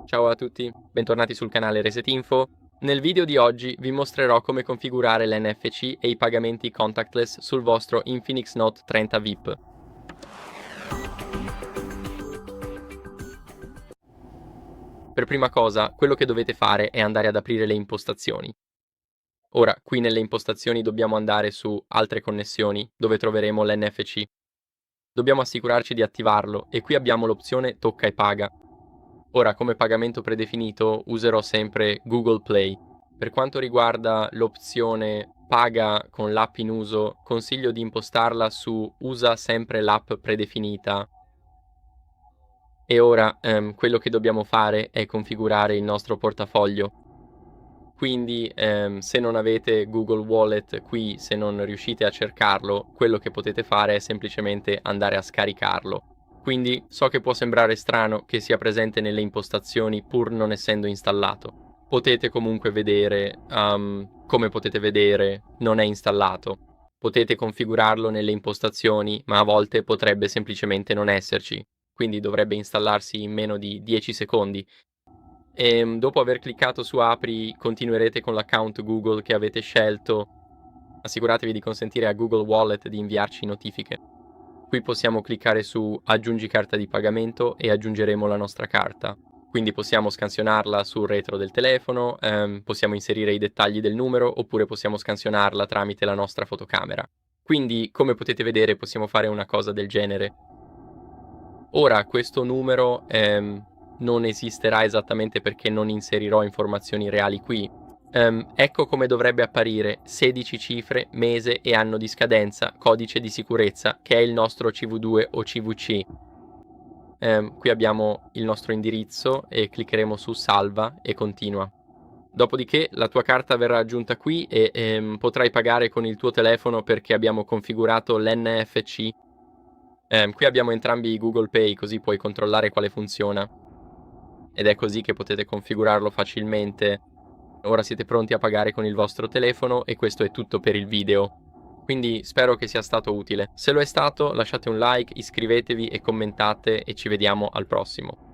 Ciao a tutti, bentornati sul canale Resetinfo. Nel video di oggi vi mostrerò come configurare l'NFC e i pagamenti contactless sul vostro Infinix Note 30 VIP. Per prima cosa, quello che dovete fare è andare ad aprire le impostazioni. Ora, qui nelle impostazioni dobbiamo andare su Altre connessioni, dove troveremo l'NFC. Dobbiamo assicurarci di attivarlo e qui abbiamo l'opzione Tocca e paga. Ora, come pagamento predefinito, userò sempre Google Play. Per quanto riguarda l'opzione Paga con l'app in uso, consiglio di impostarla su Usa sempre l'app predefinita. E ora, quello che dobbiamo fare è configurare il nostro portafoglio. Quindi, se non avete Google Wallet qui, se non riuscite a cercarlo, quello che potete fare è semplicemente andare a scaricarlo. Quindi so che può sembrare strano che sia presente nelle impostazioni pur non essendo installato. Potete comunque vedere, come potete vedere, non è installato. Potete configurarlo nelle impostazioni, ma a volte potrebbe semplicemente non esserci. Quindi dovrebbe installarsi in meno di 10 secondi. E dopo aver cliccato su Apri, continuerete con l'account Google che avete scelto. Assicuratevi di consentire a Google Wallet di inviarci notifiche. Qui possiamo cliccare su Aggiungi carta di pagamento e aggiungeremo la nostra carta. Quindi possiamo scansionarla sul retro del telefono, possiamo inserire i dettagli del numero oppure possiamo scansionarla tramite la nostra fotocamera. Quindi, come potete vedere, possiamo fare una cosa del genere. Ora, questo numero non esisterà esattamente perché non inserirò informazioni reali qui. Ecco come dovrebbe apparire: 16 cifre, mese e anno di scadenza, codice di sicurezza, che è il nostro CV2 o CVC. Qui abbiamo il nostro indirizzo e cliccheremo su Salva e Continua. Dopodiché la tua carta verrà aggiunta qui e potrai pagare con il tuo telefono perché abbiamo configurato l'NFC. Qui abbiamo entrambi i Google Pay, così puoi controllare quale funziona. Ed è così che potete configurarlo facilmente. Ora siete pronti a pagare con il vostro telefono e questo è tutto per il video. Quindi spero che sia stato utile. Se lo è stato, lasciate un like, iscrivetevi e commentate e ci vediamo al prossimo.